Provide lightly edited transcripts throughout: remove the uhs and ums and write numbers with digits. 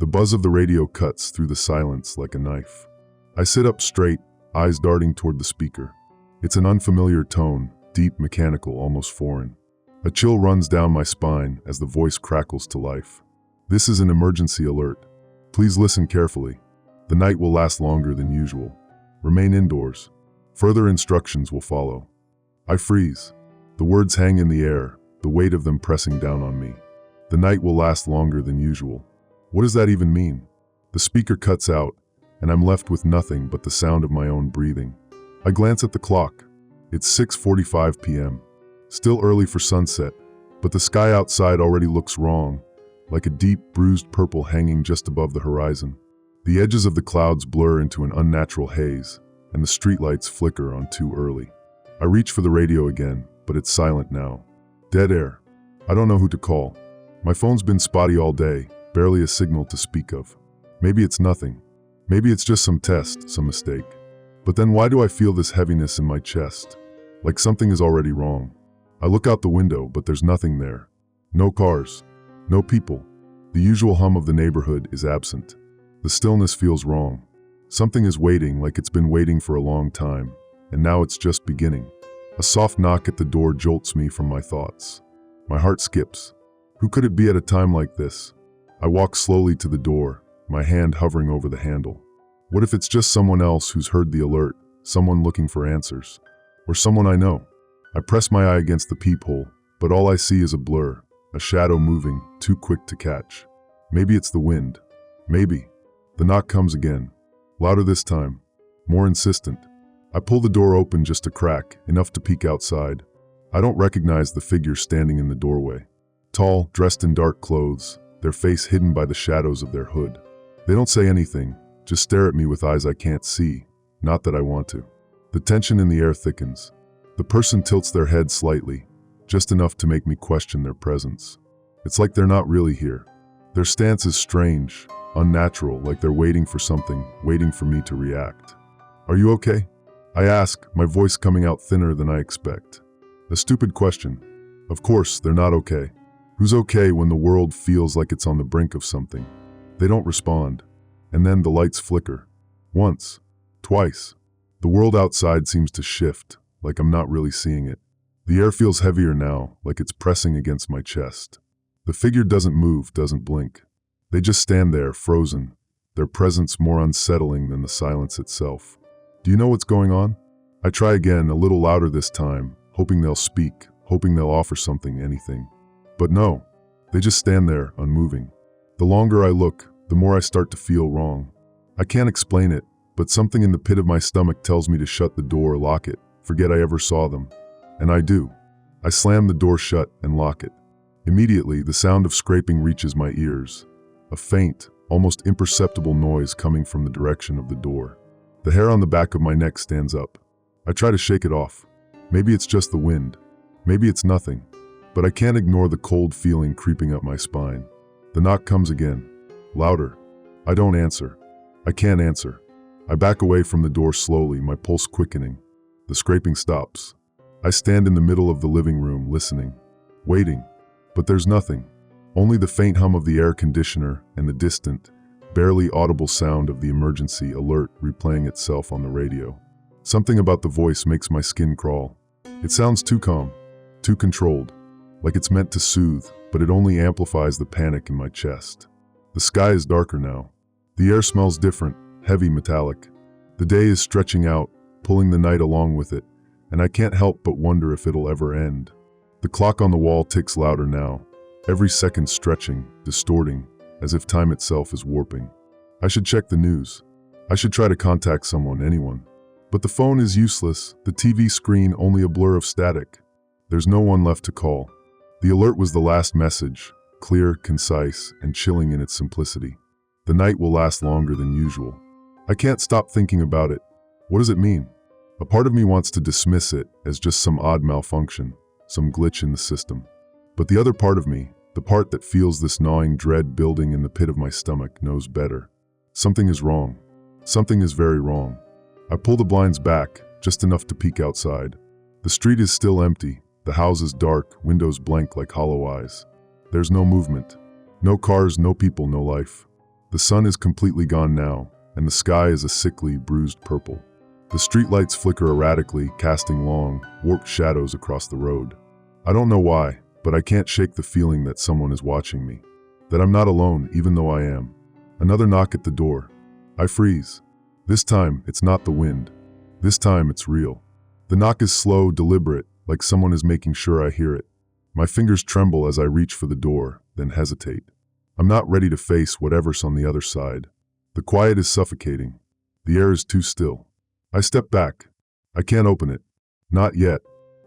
The buzz of the radio cuts through the silence like a knife. I sit up straight, eyes darting toward the speaker. It's an unfamiliar tone, deep, mechanical, almost foreign. A chill runs down my spine as the voice crackles to life. This is an emergency alert. Please listen carefully. The night will last longer than usual. Remain indoors. Further instructions will follow. I freeze. The words hang in the air, the weight of them pressing down on me. The night will last longer than usual. What does that even mean? The speaker cuts out, and I'm left with nothing but the sound of my own breathing. I glance at the clock. It's 6:45 p.m. Still early for sunset, but the sky outside already looks wrong, like a deep, bruised purple hanging just above the horizon. The edges of the clouds blur into an unnatural haze, and the streetlights flicker on too early. I reach for the radio again, but it's silent now. Dead air. I don't know who to call. My phone's been spotty all day, barely a signal to speak of. Maybe it's nothing. Maybe it's just some test, some mistake. But then why do I feel this heaviness in my chest? Like something is already wrong. I look out the window, but there's nothing there. No cars. No people. The usual hum of the neighborhood is absent. The stillness feels wrong. Something is waiting like it's been waiting for a long time, and now it's just beginning. A soft knock at the door jolts me from my thoughts. My heart skips. Who could it be at a time like this? I walk slowly to the door, my hand hovering over the handle. What if it's just someone else who's heard the alert, someone looking for answers? Or someone I know? I press my eye against the peephole, but all I see is a blur, a shadow moving, too quick to catch. Maybe it's the wind. Maybe. The knock comes again. Louder this time. More insistent. I pull the door open just a crack, enough to peek outside. I don't recognize the figure standing in the doorway. Tall, dressed in dark clothes, their face hidden by the shadows of their hood. They don't say anything, just stare at me with eyes I can't see, not that I want to. The tension in the air thickens. The person tilts their head slightly, just enough to make me question their presence. It's like they're not really here. Their stance is strange, unnatural, like they're waiting for something, waiting for me to react. Are you okay? I ask, my voice coming out thinner than I expect. A stupid question. Of course, they're not okay. Who's okay when the world feels like it's on the brink of something? They don't respond. And then the lights flicker. Once. Twice. The world outside seems to shift, like I'm not really seeing it. The air feels heavier now, like it's pressing against my chest. The figure doesn't move, doesn't blink. They just stand there, frozen, their presence more unsettling than the silence itself. Do you know what's going on? I try again, a little louder this time, hoping they'll speak, hoping they'll offer something, anything. But no, they just stand there, unmoving. The longer I look, the more I start to feel wrong. I can't explain it, but something in the pit of my stomach tells me to shut the door, lock it, forget I ever saw them. And I do. I slam the door shut and lock it. Immediately, the sound of scraping reaches my ears. A faint, almost imperceptible noise coming from the direction of the door. The hair on the back of my neck stands up. I try to shake it off. Maybe it's just the wind. Maybe it's nothing. But I can't ignore the cold feeling creeping up my spine. The knock comes again. Louder. I don't answer. I can't answer. I back away from the door slowly, my pulse quickening. The scraping stops. I stand in the middle of the living room, listening. Waiting. But there's nothing. Only the faint hum of the air conditioner and the distant, barely audible sound of the emergency alert replaying itself on the radio. Something about the voice makes my skin crawl. It sounds too calm, too controlled, like it's meant to soothe, but it only amplifies the panic in my chest. The sky is darker now. The air smells different, heavy, metallic. The day is stretching out, pulling the night along with it, and I can't help but wonder if it'll ever end. The clock on the wall ticks louder now, every second stretching, distorting, as if time itself is warping. I should check the news. I should try to contact someone, anyone. But the phone is useless, the TV screen only a blur of static. There's no one left to call. The alert was the last message, clear, concise, and chilling in its simplicity. The night will last longer than usual. I can't stop thinking about it. What does it mean? A part of me wants to dismiss it as just some odd malfunction, some glitch in the system. But the other part of me, the part that feels this gnawing dread building in the pit of my stomach, knows better. Something is wrong. Something is very wrong. I pull the blinds back, just enough to peek outside. The street is still empty, the house is dark, windows blank like hollow eyes. There's no movement. No cars, no people, no life. The sun is completely gone now, and the sky is a sickly, bruised purple. The streetlights flicker erratically, casting long, warped shadows across the road. I don't know why, but I can't shake the feeling that someone is watching me. That I'm not alone, even though I am. Another knock at the door. I freeze. This time, it's not the wind. This time, it's real. The knock is slow, deliberate, like someone is making sure I hear it. My fingers tremble as I reach for the door, then hesitate. I'm not ready to face whatever's on the other side. The quiet is suffocating. The air is too still. I step back. I can't open it. Not yet.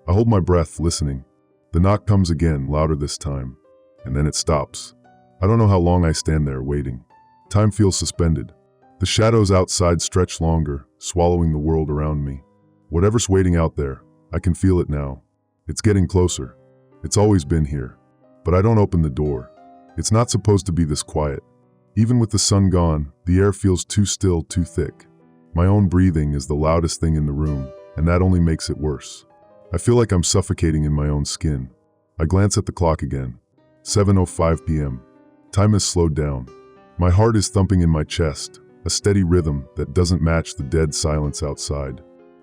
I hold my breath, listening. The knock comes again, louder this time. And then it stops. I don't know how long I stand there, waiting. Time feels suspended. The shadows outside stretch longer, swallowing the world around me. Whatever's waiting out there, I can feel it now. It's getting closer. It's always been here. But I don't open the door. It's not supposed to be this quiet. Even with the sun gone, the air feels too still, too thick. My own breathing is the loudest thing in the room, and that only makes it worse. I feel like I'm suffocating in my own skin. I glance at the clock again. 7:05 p.m. Time has slowed down. My heart is thumping in my chest, a steady rhythm that doesn't match the dead silence outside.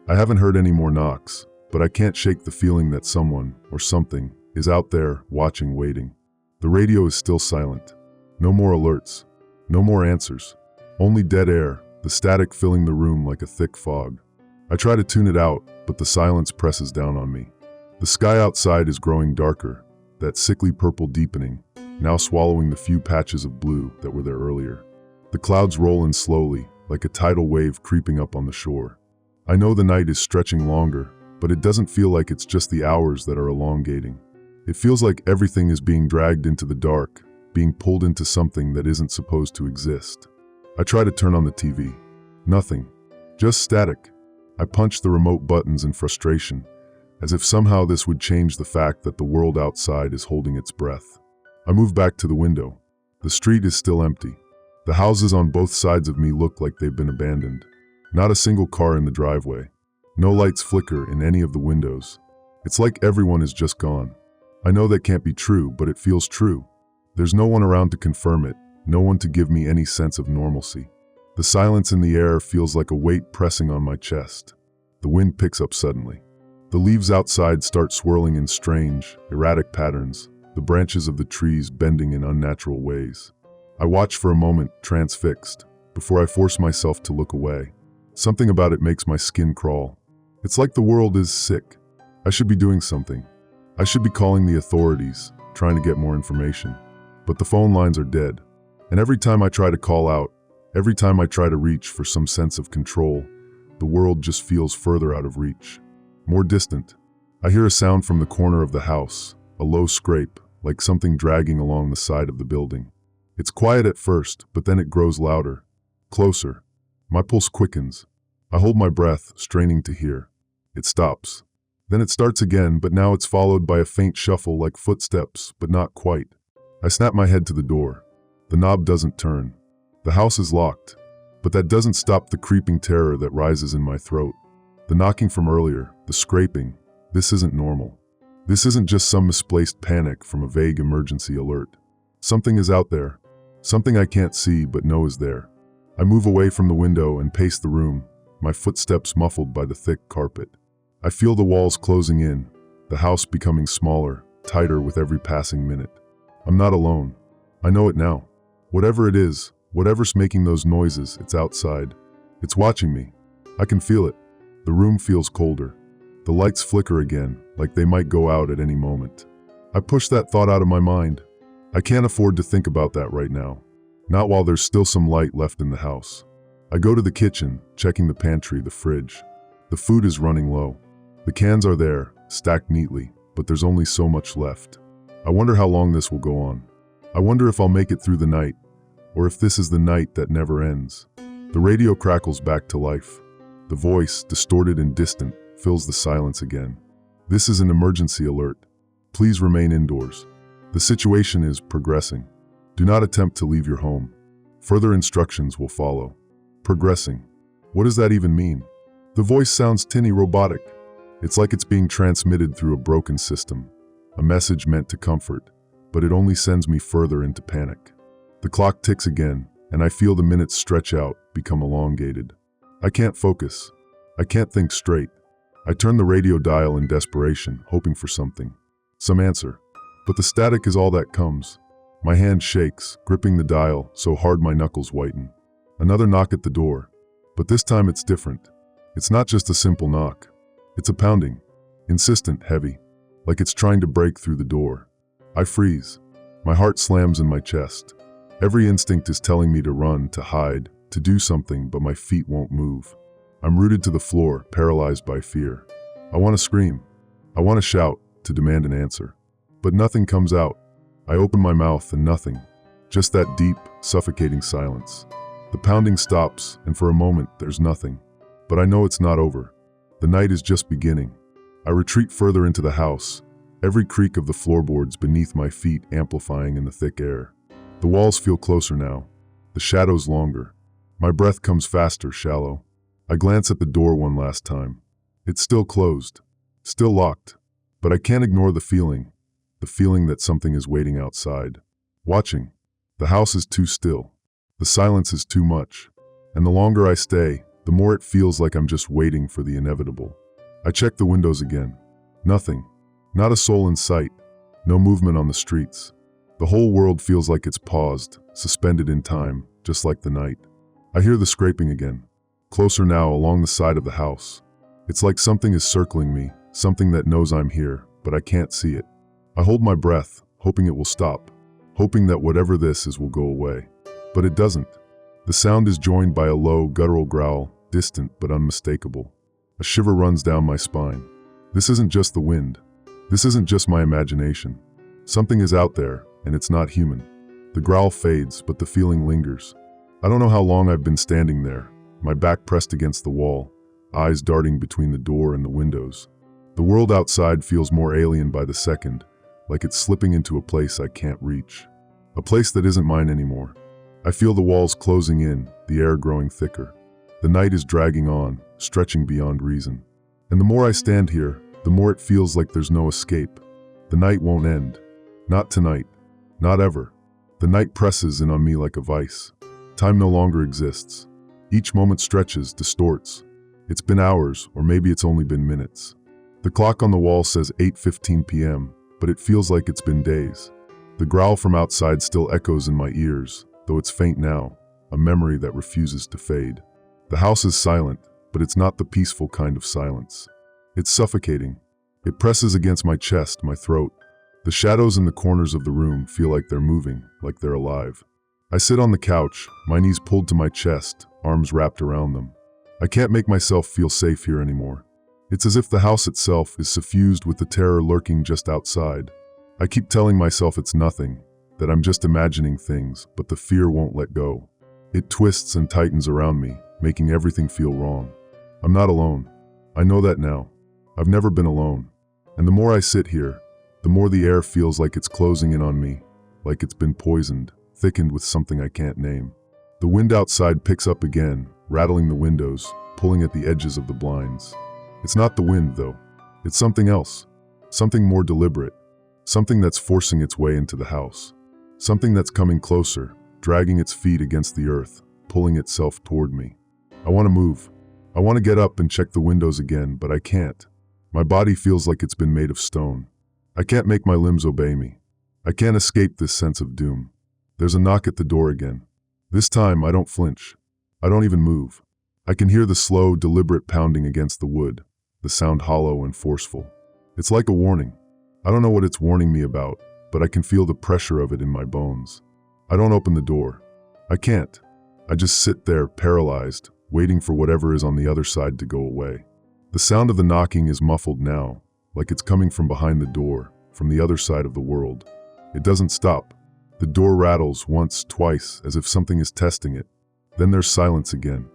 I haven't heard any more knocks, but I can't shake the feeling that someone, or something, is out there, watching, waiting. The radio is still silent. No more alerts. No more answers. Only dead air, the static filling the room like a thick fog. I try to tune it out, but the silence presses down on me. The sky outside is growing darker, that sickly purple deepening, now swallowing the few patches of blue that were there earlier. The clouds roll in slowly, like a tidal wave creeping up on the shore. I know the night is stretching longer, but it doesn't feel like it's just the hours that are elongating. It feels like everything is being dragged into the dark, being pulled into something that isn't supposed to exist. I try to turn on the TV. Nothing. Just static. I punch the remote buttons in frustration, as if somehow this would change the fact that the world outside is holding its breath. I move back to the window. The street is still empty. The houses on both sides of me look like they've been abandoned. Not a single car in the driveway. No lights flicker in any of the windows. It's like everyone is just gone. I know that can't be true, but it feels true. There's no one around to confirm it, no one to give me any sense of normalcy. The silence in the air feels like a weight pressing on my chest. The wind picks up suddenly. The leaves outside start swirling in strange, erratic patterns, the branches of the trees bending in unnatural ways. I watch for a moment, transfixed, before I force myself to look away. Something about it makes my skin crawl. It's like the world is sick. I should be doing something. I should be calling the authorities, trying to get more information. But the phone lines are dead. And every time I try to call out, every time I try to reach for some sense of control, the world just feels further out of reach. More distant. I hear a sound from the corner of the house, a low scrape, like something dragging along the side of the building. It's quiet at first, but then it grows louder, closer. My pulse quickens. I hold my breath, straining to hear. It stops. Then it starts again, but now it's followed by a faint shuffle like footsteps, but not quite. I snap my head to the door. The knob doesn't turn. The house is locked. But that doesn't stop the creeping terror that rises in my throat. The knocking from earlier, the scraping, this isn't normal. This isn't just some misplaced panic from a vague emergency alert. Something is out there. Something I can't see but know is there. I move away from the window and pace the room, my footsteps muffled by the thick carpet. I feel the walls closing in, the house becoming smaller, tighter with every passing minute. I'm not alone. I know it now. Whatever it is, whatever's making those noises, it's outside. It's watching me. I can feel it. The room feels colder. The lights flicker again, like they might go out at any moment. I push that thought out of my mind. I can't afford to think about that right now. Not while there's still some light left in the house. I go to the kitchen, checking the pantry, the fridge. The food is running low. The cans are there, stacked neatly, but there's only so much left. I wonder how long this will go on. I wonder if I'll make it through the night, or if this is the night that never ends. The radio crackles back to life. The voice, distorted and distant, fills the silence again. This is an emergency alert. Please remain indoors. The situation is progressing. Do not attempt to leave your home. Further instructions will follow. Progressing. What does that even mean? The voice sounds tinny, robotic. It's like it's being transmitted through a broken system. A message meant to comfort, but it only sends me further into panic. The clock ticks again, and I feel the minutes stretch out, become elongated. I can't focus. I can't think straight. I turn the radio dial in desperation, hoping for something. Some answer. But the static is all that comes. My hand shakes, gripping the dial so hard my knuckles whiten. Another knock at the door. But this time it's different. It's not just a simple knock. It's a pounding. Insistent, heavy. Like it's trying to break through the door. I freeze. My heart slams in my chest. Every instinct is telling me to run, to hide, to do something, but my feet won't move. I'm rooted to the floor, paralyzed by fear. I want to scream. I want to shout, to demand an answer. But nothing comes out. I open my mouth and nothing. Just that deep, suffocating silence. The pounding stops, and for a moment, there's nothing. But I know it's not over. The night is just beginning. I retreat further into the house, every creak of the floorboards beneath my feet amplifying in the thick air. The walls feel closer now, the shadows longer. My breath comes faster, shallow. I glance at the door one last time. It's still closed, still locked, but I can't ignore the feeling that something is waiting outside. Watching. The house is too still. The silence is too much. And the longer I stay, the more it feels like I'm just waiting for the inevitable. I check the windows again. Nothing. Not a soul in sight. No movement on the streets. The whole world feels like it's paused, suspended in time, just like the night. I hear the scraping again. Closer now, along the side of the house. It's like something is circling me, something that knows I'm here, but I can't see it. I hold my breath, hoping it will stop, hoping that whatever this is will go away. But it doesn't. The sound is joined by a low, guttural growl, distant but unmistakable. A shiver runs down my spine. This isn't just the wind. This isn't just my imagination. Something is out there, and it's not human. The growl fades, but the feeling lingers. I don't know how long I've been standing there, my back pressed against the wall, eyes darting between the door and the windows. The world outside feels more alien by the second, like it's slipping into a place I can't reach. A place that isn't mine anymore. I feel the walls closing in, the air growing thicker. The night is dragging on, stretching beyond reason. And the more I stand here, the more it feels like there's no escape. The night won't end. Not tonight. Not ever. The night presses in on me like a vice. Time no longer exists. Each moment stretches, distorts. It's been hours, or maybe it's only been minutes. The clock on the wall says 8:15 p.m., but it feels like it's been days. The growl from outside still echoes in my ears, though it's faint now, a memory that refuses to fade. The house is silent, but it's not the peaceful kind of silence. It's suffocating. It presses against my chest, my throat. The shadows in the corners of the room feel like they're moving, like they're alive. I sit on the couch, my knees pulled to my chest, arms wrapped around them. I can't make myself feel safe here anymore. It's as if the house itself is suffused with the terror lurking just outside. I keep telling myself it's nothing, that I'm just imagining things, but the fear won't let go. It twists and tightens around me, making everything feel wrong. I'm not alone. I know that now. I've never been alone. And the more I sit here, the more the air feels like it's closing in on me, like it's been poisoned, thickened with something I can't name. The wind outside picks up again, rattling the windows, pulling at the edges of the blinds. It's not the wind, though. It's something else. Something more deliberate. Something that's forcing its way into the house. Something that's coming closer, dragging its feet against the earth, pulling itself toward me. I want to move. I want to get up and check the windows again, but I can't. My body feels like it's been made of stone. I can't make my limbs obey me. I can't escape this sense of doom. There's a knock at the door again. This time, I don't flinch. I don't even move. I can hear the slow, deliberate pounding against the wood, the sound hollow and forceful. It's like a warning. I don't know what it's warning me about, but I can feel the pressure of it in my bones. I don't open the door. I can't. I just sit there, paralyzed, waiting for whatever is on the other side to go away. The sound of the knocking is muffled now, like it's coming from behind the door, from the other side of the world. It doesn't stop. The door rattles once, twice, as if something is testing it. Then there's silence again.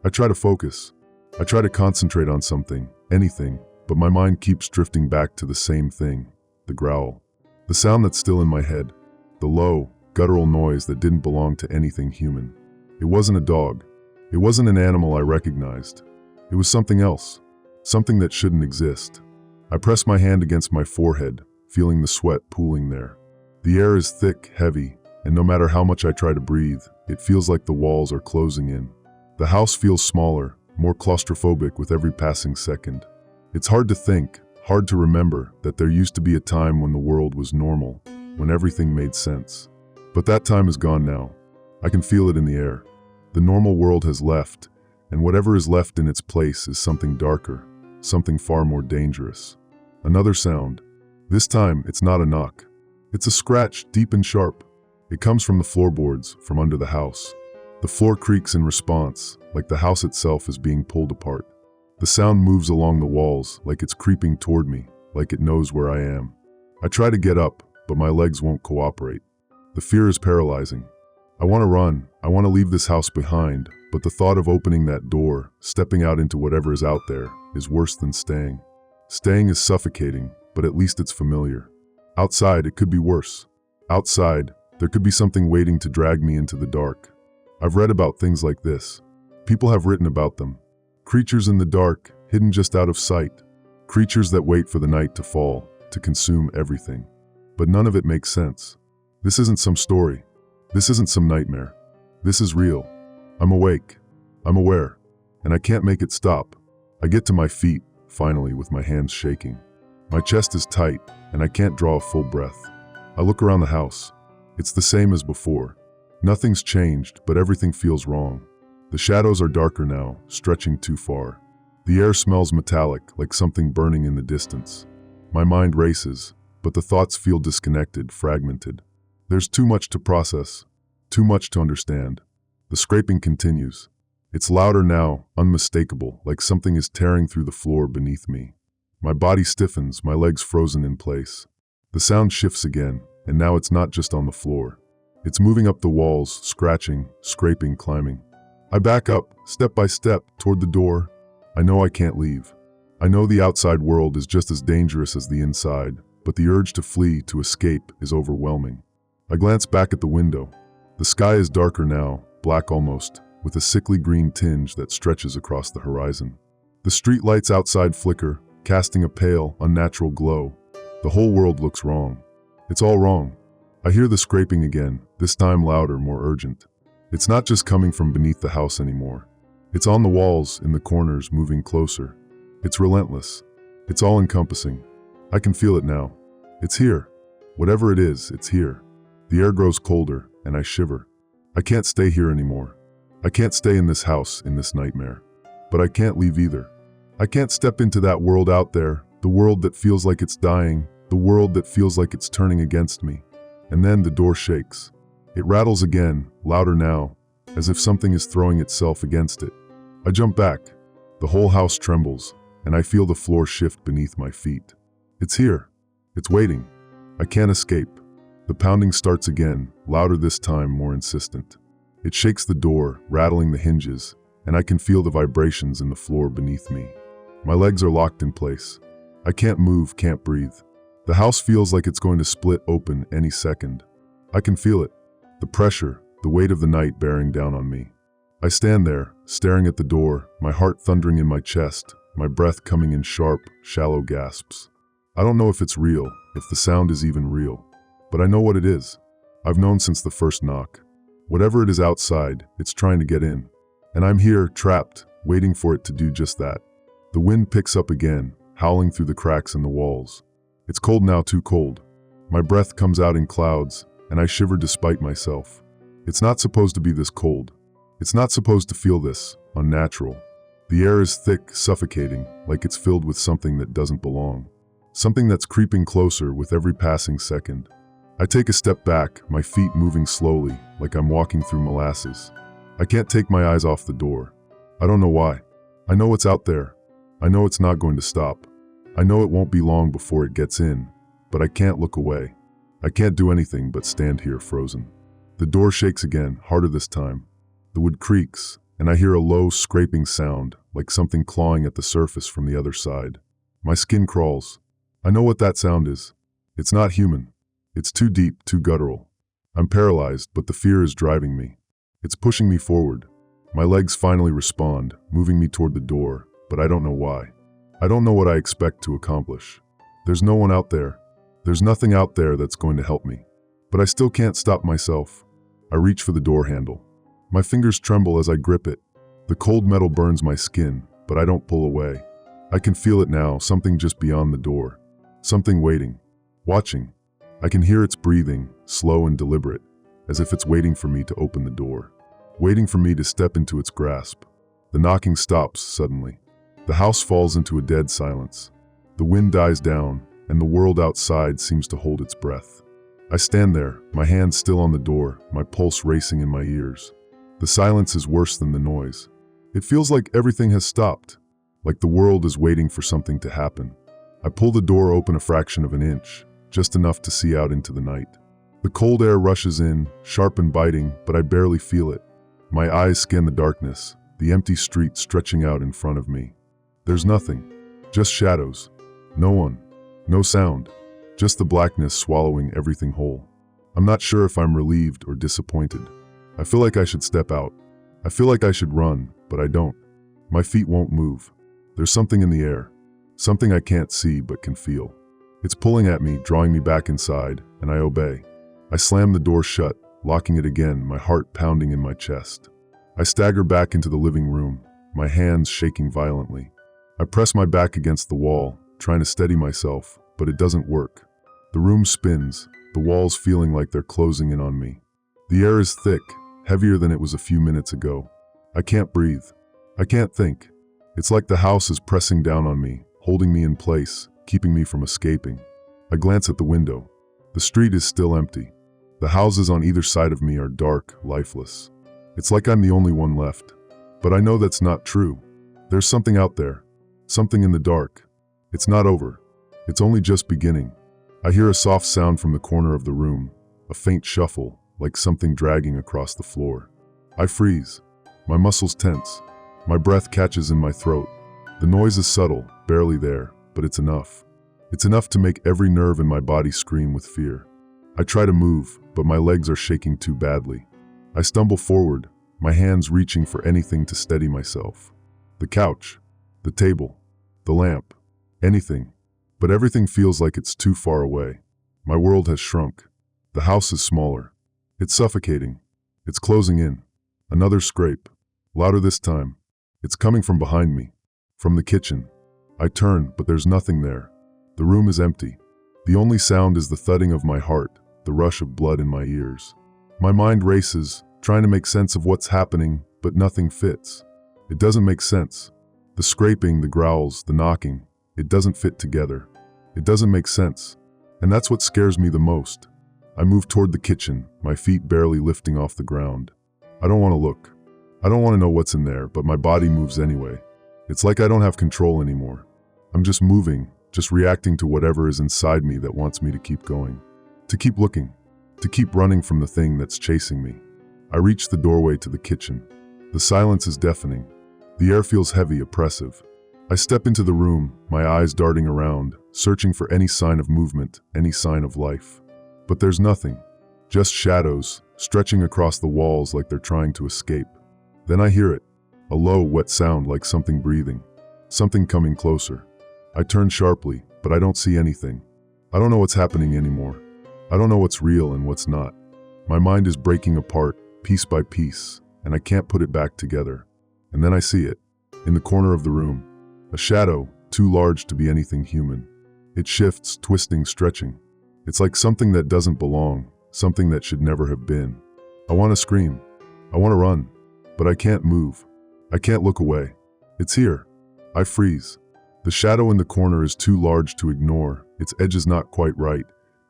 I try to focus. I try to concentrate on something, anything, but my mind keeps drifting back to the same thing, the growl. The sound that's still in my head. The low, guttural noise that didn't belong to anything human. It wasn't a dog. It wasn't an animal I recognized. It was something else. Something that shouldn't exist. I press my hand against my forehead, feeling the sweat pooling there. The air is thick, heavy, and no matter how much I try to breathe, It feels like the walls are closing in. The house feels smaller, more claustrophobic with every passing second. It's hard to think, hard to remember that there used to be a time when the world was normal, when everything made sense. But that time is gone now. I can feel it in the air. The normal world has left, and whatever is left in its place is something darker, something far more dangerous. Another sound. This time, it's not a knock. It's a scratch, deep and sharp. It comes from the floorboards, from under the house. The floor creaks in response, like the house itself is being pulled apart. The sound moves along the walls, like it's creeping toward me, like it knows where I am. I try to get up, but my legs won't cooperate. The fear is paralyzing. I want to run, I want to leave this house behind, but the thought of opening that door, stepping out into whatever is out there, is worse than staying. Staying is suffocating, but at least it's familiar. Outside, it could be worse. Outside, there could be something waiting to drag me into the dark. I've read about things like this. People have written about them. Creatures in the dark, hidden just out of sight. Creatures that wait for the night to fall, to consume everything. But none of it makes sense. This isn't some story. This isn't some nightmare. This is real. I'm awake. I'm aware. And I can't make it stop. I get to my feet, finally, with my hands shaking. My chest is tight, and I can't draw a full breath. I look around the house. It's the same as before. Nothing's changed, but everything feels wrong. The shadows are darker now, stretching too far. The air smells metallic, like something burning in the distance. My mind races, but the thoughts feel disconnected, fragmented. There's too much to process, too much to understand. The scraping continues. It's louder now, unmistakable, like something is tearing through the floor beneath me. My body stiffens, my legs frozen in place. The sound shifts again, and now it's not just on the floor. It's moving up the walls, scratching, scraping, climbing. I back up, step by step, toward the door. I know I can't leave. I know the outside world is just as dangerous as the inside, but the urge to flee, to escape, is overwhelming. I glance back at the window. The sky is darker now, black almost, with a sickly green tinge that stretches across the horizon. The street lights outside flicker, casting a pale, unnatural glow. The whole world looks wrong. It's all wrong. I hear the scraping again, this time louder, more urgent. It's not just coming from beneath the house anymore. It's on the walls, in the corners, moving closer. It's relentless. It's all-encompassing. I can feel it now. It's here. Whatever it is, it's here. The air grows colder, and I shiver. I can't stay here anymore. I can't stay in this house, in this nightmare. But I can't leave either. I can't step into that world out there, the world that feels like it's dying, the world that feels like it's turning against me. And then the door shakes. It rattles again, louder now, as if something is throwing itself against it. I jump back. The whole house trembles, and I feel the floor shift beneath my feet. It's here. It's waiting. I can't escape. The pounding starts again, louder this time, more insistent. It shakes the door, rattling the hinges, and I can feel the vibrations in the floor beneath me. My legs are locked in place. I can't move, can't breathe. The house feels like it's going to split open any second. I can feel it. The pressure, the weight of the night bearing down on me. I stand there, staring at the door, my heart thundering in my chest, my breath coming in sharp, shallow gasps. I don't know if it's real, if the sound is even real. But I know what it is. I've known since the first knock. Whatever it is outside, it's trying to get in. And I'm here, trapped, waiting for it to do just that. The wind picks up again, howling through the cracks in the walls. It's cold now, too cold. My breath comes out in clouds, and I shiver despite myself. It's not supposed to be this cold. It's not supposed to feel this, unnatural. The air is thick, suffocating, like it's filled with something that doesn't belong. Something that's creeping closer with every passing second. I take a step back, my feet moving slowly, like I'm walking through molasses. I can't take my eyes off the door. I don't know why. I know it's out there. I know it's not going to stop. I know it won't be long before it gets in, but I can't look away. I can't do anything but stand here frozen. The door shakes again, harder this time. The wood creaks, and I hear a low, scraping sound, like something clawing at the surface from the other side. My skin crawls. I know what that sound is. It's not human. It's too deep, too guttural. I'm paralyzed, but the fear is driving me. It's pushing me forward. My legs finally respond, moving me toward the door, but I don't know why. I don't know what I expect to accomplish. There's no one out there. There's nothing out there that's going to help me. But I still can't stop myself. I reach for the door handle. My fingers tremble as I grip it. The cold metal burns my skin, but I don't pull away. I can feel it now, something just beyond the door. Something waiting, watching. I can hear its breathing, slow and deliberate, as if it's waiting for me to open the door, waiting for me to step into its grasp. The knocking stops suddenly. The house falls into a dead silence. The wind dies down, and the world outside seems to hold its breath. I stand there, my hand still on the door, my pulse racing in my ears. The silence is worse than the noise. It feels like everything has stopped, like the world is waiting for something to happen. I pull the door open a fraction of an inch, just enough to see out into the night. The cold air rushes in, sharp and biting, but I barely feel it. My eyes scan the darkness, the empty street stretching out in front of me. There's nothing, just shadows. No one, no sound, just the blackness swallowing everything whole. I'm not sure if I'm relieved or disappointed. I feel like I should step out. I feel like I should run, but I don't. My feet won't move. There's something in the air, something I can't see but can feel. It's pulling at me, drawing me back inside, and I obey. I slam the door shut, locking it again, my heart pounding in my chest. I stagger back into the living room, my hands shaking violently. I press my back against the wall, trying to steady myself, but it doesn't work. The room spins, the walls feeling like they're closing in on me. The air is thick, heavier than it was a few minutes ago. I can't breathe. I can't think. It's like the house is pressing down on me, holding me in place, keeping me from escaping. I glance at the window. The street is still empty. The houses on either side of me are dark, lifeless. It's like I'm the only one left. But I know that's not true. There's something out there. Something in the dark. It's not over. It's only just beginning. I hear a soft sound from the corner of the room, a faint shuffle, like something dragging across the floor. I freeze. My muscles tense. My breath catches in my throat. The noise is subtle, barely there, but it's enough. It's enough to make every nerve in my body scream with fear. I try to move, but my legs are shaking too badly. I stumble forward, my hands reaching for anything to steady myself. The couch, the table, the lamp, anything. But everything feels like it's too far away. My world has shrunk. The house is smaller. It's suffocating. It's closing in. Another scrape. Louder this time. It's coming from behind me. From the kitchen. I turn, but there's nothing there. The room is empty. The only sound is the thudding of my heart, the rush of blood in my ears. My mind races, trying to make sense of what's happening, but nothing fits. It doesn't make sense. The scraping, the growls, the knocking, it doesn't fit together. It doesn't make sense. And that's what scares me the most. I move toward the kitchen, my feet barely lifting off the ground. I don't want to look. I don't want to know what's in there, but my body moves anyway. It's like I don't have control anymore. I'm just moving, just reacting to whatever is inside me that wants me to keep going. To keep looking. To keep running from the thing that's chasing me. I reach the doorway to the kitchen. The silence is deafening. The air feels heavy, oppressive. I step into the room, my eyes darting around, searching for any sign of movement, any sign of life. But there's nothing. Just shadows, stretching across the walls like they're trying to escape. Then I hear it. A low, wet sound like something breathing. Something coming closer. I turn sharply, but I don't see anything. I don't know what's happening anymore. I don't know what's real and what's not. My mind is breaking apart, piece by piece, and I can't put it back together. And then I see it. In the corner of the room. A shadow, too large to be anything human. It shifts, twisting, stretching. It's like something that doesn't belong, something that should never have been. I want to scream. I want to run. But I can't move. I can't look away. It's here. I freeze. The shadow in the corner is too large to ignore, its edges not quite right,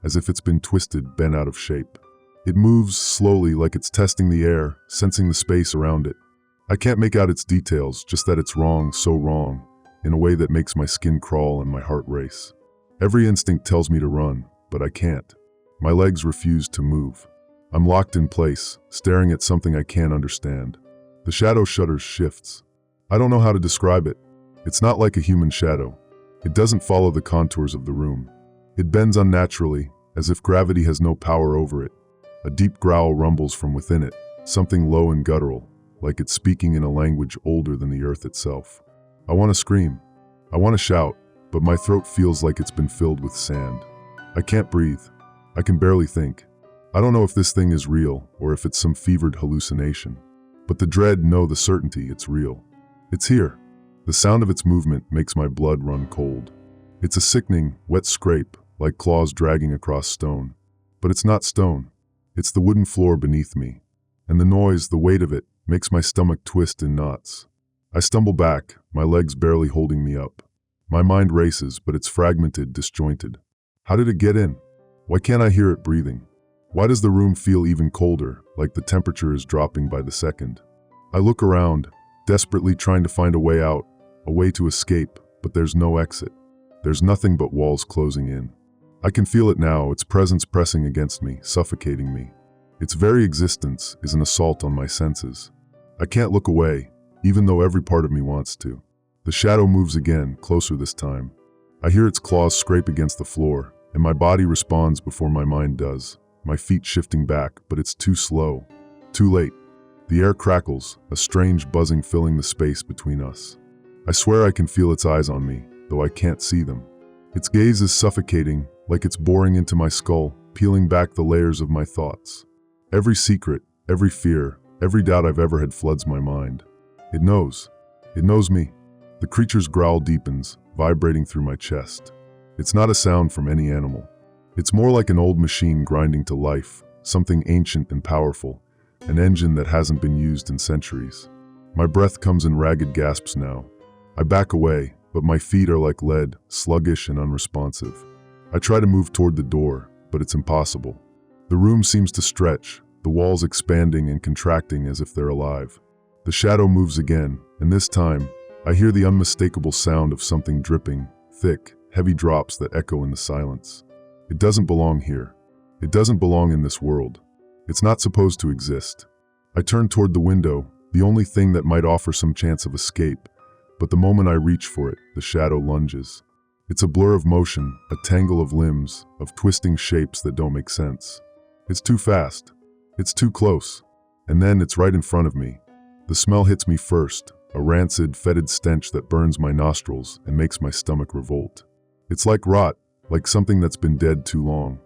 as if it's been twisted, bent out of shape. It moves slowly like it's testing the air, sensing the space around it. I can't make out its details, just that it's wrong, so wrong, in a way that makes my skin crawl and my heart race. Every instinct tells me to run, but I can't. My legs refuse to move. I'm locked in place, staring at something I can't understand. The shadow shudders, shifts. I don't know how to describe it. It's not like a human shadow. It doesn't follow the contours of the room. It bends unnaturally, as if gravity has no power over it. A deep growl rumbles from within it, something low and guttural, like it's speaking in a language older than the earth itself. I want to scream. I want to shout, but my throat feels like it's been filled with sand. I can't breathe. I can barely think. I don't know if this thing is real or if it's some fevered hallucination. But the dread, no, the certainty, it's real. It's here. The sound of its movement makes my blood run cold. It's a sickening, wet scrape, like claws dragging across stone. But it's not stone. It's the wooden floor beneath me. And the noise, the weight of it, makes my stomach twist in knots. I stumble back, my legs barely holding me up. My mind races, but it's fragmented, disjointed. How did it get in? Why can't I hear it breathing? Why does the room feel even colder, like the temperature is dropping by the second? I look around, desperately trying to find a way out, a way to escape, but there's no exit. There's nothing but walls closing in. I can feel it now, its presence pressing against me, suffocating me. Its very existence is an assault on my senses. I can't look away, even though every part of me wants to. The shadow moves again, closer this time. I hear its claws scrape against the floor, and my body responds before my mind does, my feet shifting back, but it's too slow. Too late. The air crackles, a strange buzzing filling the space between us. I swear I can feel its eyes on me, though I can't see them. Its gaze is suffocating, like it's boring into my skull, peeling back the layers of my thoughts. Every secret, every fear, every doubt I've ever had floods my mind. It knows. It knows me. The creature's growl deepens, vibrating through my chest. It's not a sound from any animal. It's more like an old machine grinding to life, something ancient and powerful, an engine that hasn't been used in centuries. My breath comes in ragged gasps now. I back away, but my feet are like lead, sluggish and unresponsive. I try to move toward the door, but it's impossible. The room seems to stretch, the walls expanding and contracting as if they're alive. The shadow moves again, and this time, I hear the unmistakable sound of something dripping, thick, heavy drops that echo in the silence. It doesn't belong here. It doesn't belong in this world. It's not supposed to exist. I turn toward the window, the only thing that might offer some chance of escape, but the moment I reach for it, the shadow lunges. It's a blur of motion, a tangle of limbs, of twisting shapes that don't make sense. It's too fast. It's too close. And then it's right in front of me. The smell hits me first, a rancid, fetid stench that burns my nostrils and makes my stomach revolt. It's like rot, like something that's been dead too long.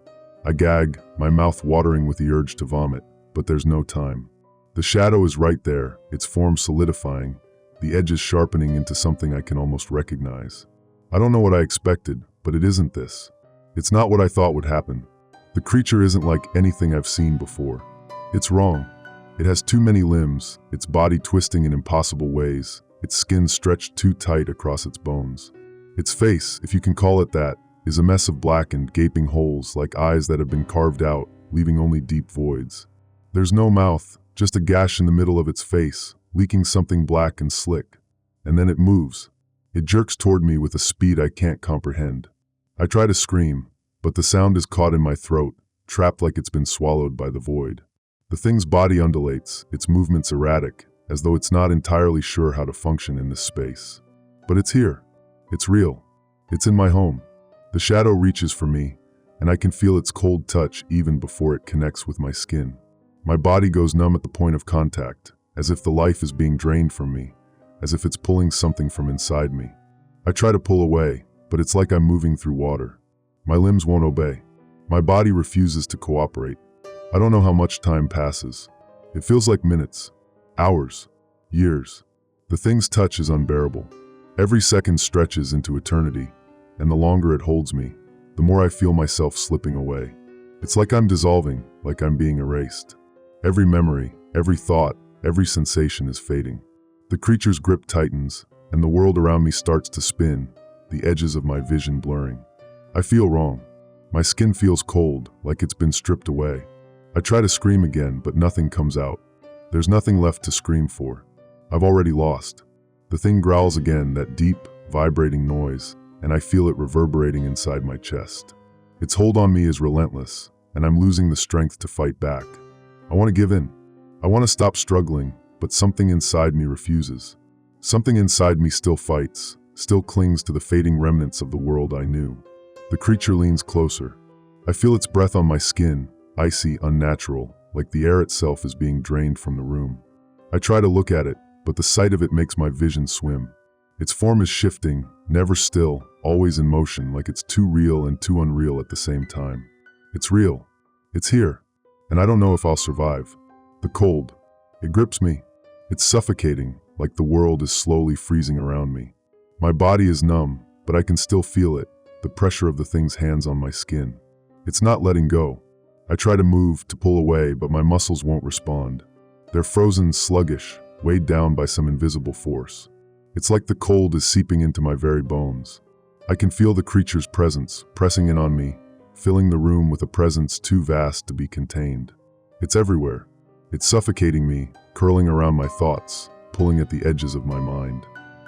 I gag, my mouth watering with the urge to vomit, but there's no time. The shadow is right there, its form solidifying, the edges sharpening into something I can almost recognize. I don't know what I expected, but it isn't this. It's not what I thought would happen. The creature isn't like anything I've seen before. It's wrong. It has too many limbs, its body twisting in impossible ways, its skin stretched too tight across its bones. Its face, if you can call it that, is a mess of blackened, gaping holes like eyes that have been carved out, leaving only deep voids. There's no mouth, just a gash in the middle of its face, leaking something black and slick. And then it moves. It jerks toward me with a speed I can't comprehend. I try to scream, but the sound is caught in my throat, trapped like it's been swallowed by the void. The thing's body undulates, its movements erratic, as though it's not entirely sure how to function in this space. But it's here. It's real. It's in my home. The shadow reaches for me, and I can feel its cold touch even before it connects with my skin. My body goes numb at the point of contact, as if the life is being drained from me, as if it's pulling something from inside me. I try to pull away, but it's like I'm moving through water. My limbs won't obey. My body refuses to cooperate. I don't know how much time passes. It feels like minutes, hours, years. The thing's touch is unbearable. Every second stretches into eternity, and the longer it holds me, the more I feel myself slipping away. It's like I'm dissolving, like I'm being erased. Every memory, every thought, every sensation is fading. The creature's grip tightens, and the world around me starts to spin, the edges of my vision blurring. I feel wrong. My skin feels cold, like it's been stripped away. I try to scream again, but nothing comes out. There's nothing left to scream for. I've already lost. The thing growls again, that deep, vibrating noise, and I feel it reverberating inside my chest. Its hold on me is relentless, and I'm losing the strength to fight back. I want to give in. I want to stop struggling, but something inside me refuses. Something inside me still fights, still clings to the fading remnants of the world I knew. The creature leans closer. I feel its breath on my skin, icy, unnatural, like the air itself is being drained from the room. I try to look at it, but the sight of it makes my vision swim. Its form is shifting, never still, always in motion, like it's too real and too unreal at the same time. It's real. It's here. And I don't know if I'll survive. The cold. It grips me. It's suffocating, like the world is slowly freezing around me. My body is numb, but I can still feel it, the pressure of the thing's hands on my skin. It's not letting go. I try to move, to pull away, but my muscles won't respond. They're frozen, sluggish, weighed down by some invisible force. It's like the cold is seeping into my very bones. I can feel the creature's presence, pressing in on me, filling the room with a presence too vast to be contained. It's everywhere. It's suffocating me, curling around my thoughts, pulling at the edges of my mind.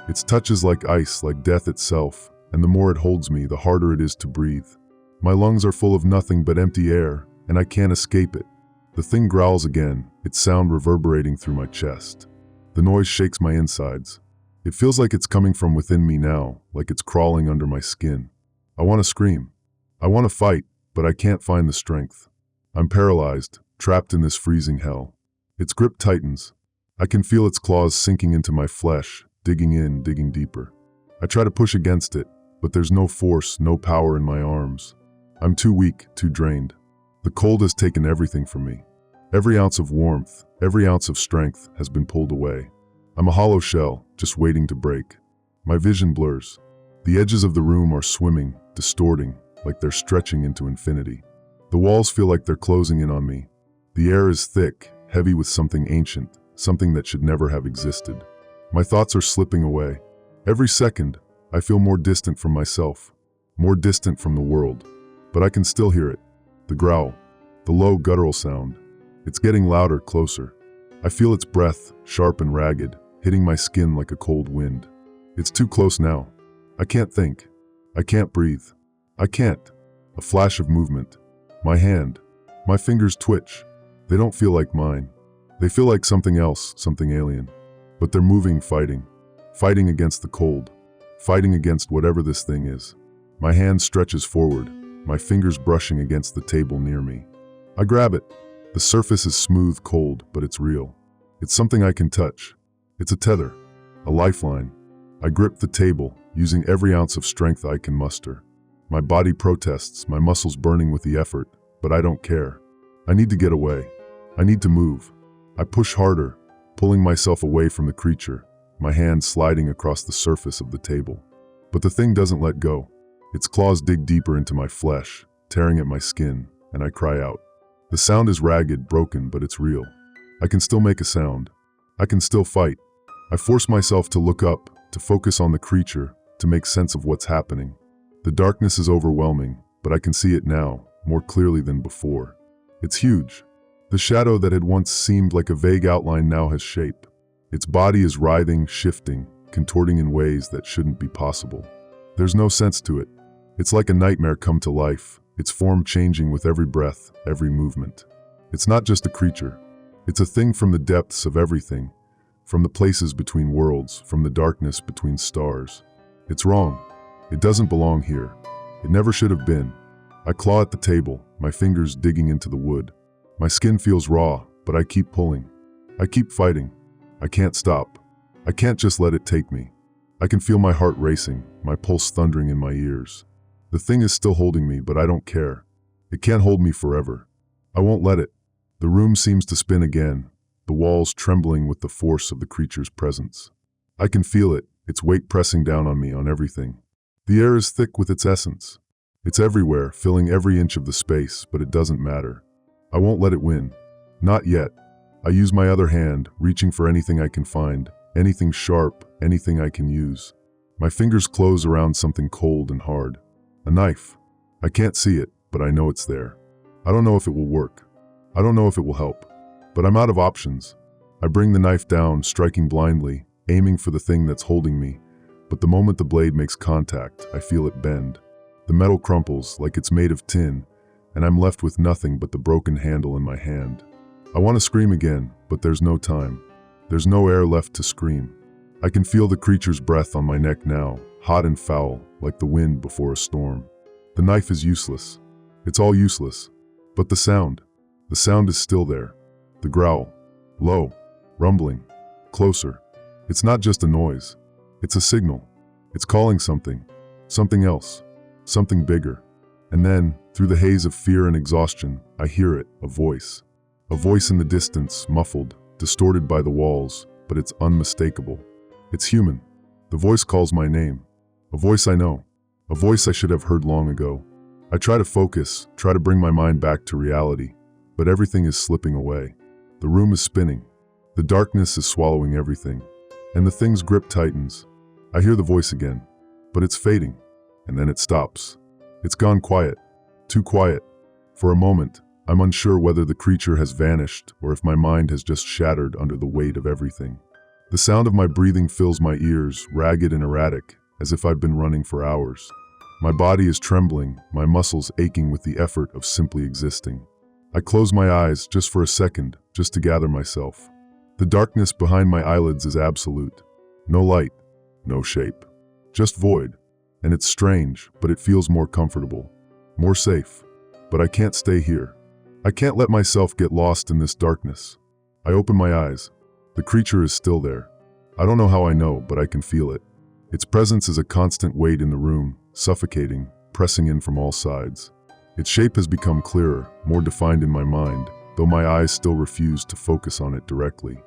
Its touch is like ice, like death itself, and the more it holds me, the harder it is to breathe. My lungs are full of nothing but empty air, and I can't escape it. The thing growls again, its sound reverberating through my chest. The noise shakes my insides. It feels like it's coming from within me now, like it's crawling under my skin. I want to scream. I want to fight, but I can't find the strength. I'm paralyzed, trapped in this freezing hell. Its grip tightens. I can feel its claws sinking into my flesh, digging in, digging deeper. I try to push against it, but there's no force, no power in my arms. I'm too weak, too drained. The cold has taken everything from me. Every ounce of warmth, every ounce of strength has been pulled away. I'm a hollow shell, just waiting to break. My vision blurs. The edges of the room are swimming, distorting, like they're stretching into infinity. The walls feel like they're closing in on me. The air is thick, heavy with something ancient, something that should never have existed. My thoughts are slipping away. Every second, I feel more distant from myself, more distant from the world. But I can still hear it. The growl, the low guttural sound. It's getting louder, closer. I feel its breath, sharp and ragged, hitting my skin like a cold wind. It's too close now. I can't think. I can't breathe. I can't. A flash of movement. My hand. My fingers twitch. They don't feel like mine. They feel like something else, something alien. But they're moving, fighting. Fighting against the cold. Fighting against whatever this thing is. My hand stretches forward, my fingers brushing against the table near me. I grab it. The surface is smooth, cold, but it's real. It's something I can touch. It's a tether, a lifeline. I grip the table, using every ounce of strength I can muster. My body protests, my muscles burning with the effort, but I don't care. I need to get away. I need to move. I push harder, pulling myself away from the creature, my hand sliding across the surface of the table. But the thing doesn't let go. Its claws dig deeper into my flesh, tearing at my skin, and I cry out. The sound is ragged, broken, but it's real. I can still make a sound. I can still fight. I force myself to look up, to focus on the creature, to make sense of what's happening. The darkness is overwhelming, but I can see it now, more clearly than before. It's huge. The shadow that had once seemed like a vague outline now has shape. Its body is writhing, shifting, contorting in ways that shouldn't be possible. There's no sense to it. It's like a nightmare come to life, its form changing with every breath, every movement. It's not just a creature. It's a thing from the depths of everything, from the places between worlds, from the darkness between stars. It's wrong. It doesn't belong here. It never should have been. I claw at the table, my fingers digging into the wood. My skin feels raw, but I keep pulling. I keep fighting. I can't stop. I can't just let it take me. I can feel my heart racing, my pulse thundering in my ears. The thing is still holding me, but I don't care. It can't hold me forever. I won't let it. The room seems to spin again, the walls trembling with the force of the creature's presence. I can feel it, its weight pressing down on me, on everything. The air is thick with its essence. It's everywhere, filling every inch of the space, but it doesn't matter. I won't let it win. Not yet. I use my other hand, reaching for anything I can find, anything sharp, anything I can use. My fingers close around something cold and hard. A knife. I can't see it, but I know it's there. I don't know if it will work. I don't know if it will help. But I'm out of options. I bring the knife down, striking blindly, aiming for the thing that's holding me. But the moment the blade makes contact, I feel it bend. The metal crumples like it's made of tin, and I'm left with nothing but the broken handle in my hand. I want to scream again, but there's no time. There's no air left to scream. I can feel the creature's breath on my neck now, hot and foul, like the wind before a storm. The knife is useless. It's all useless. But the sound is still there. The growl, low, rumbling, closer. It's not just a noise. It's a signal. It's calling something else, something bigger. And then, through the haze of fear and exhaustion, I hear it, a voice. A voice in the distance, muffled, distorted by the walls, but it's unmistakable. It's human. The voice calls my name. A voice I know. A voice I should have heard long ago. I try to focus, try to bring my mind back to reality, but everything is slipping away. The room is spinning. The darkness is swallowing everything, and the thing's grip tightens. I hear the voice again, but it's fading, and then it stops. It's gone quiet, too quiet. For a moment, I'm unsure whether the creature has vanished or if my mind has just shattered under the weight of everything. The sound of my breathing fills my ears, ragged and erratic, as if I've been running for hours. My body is trembling, my muscles aching with the effort of simply existing. I close my eyes just for a second, just to gather myself. The darkness behind my eyelids is absolute. No light, no shape. Just void. And it's strange, but it feels more comfortable. More safe. But I can't stay here. I can't let myself get lost in this darkness. I open my eyes. The creature is still there. I don't know how I know, but I can feel it. Its presence is a constant weight in the room, suffocating, pressing in from all sides. Its shape has become clearer, more defined in my mind, though my eyes still refuse to focus on it directly.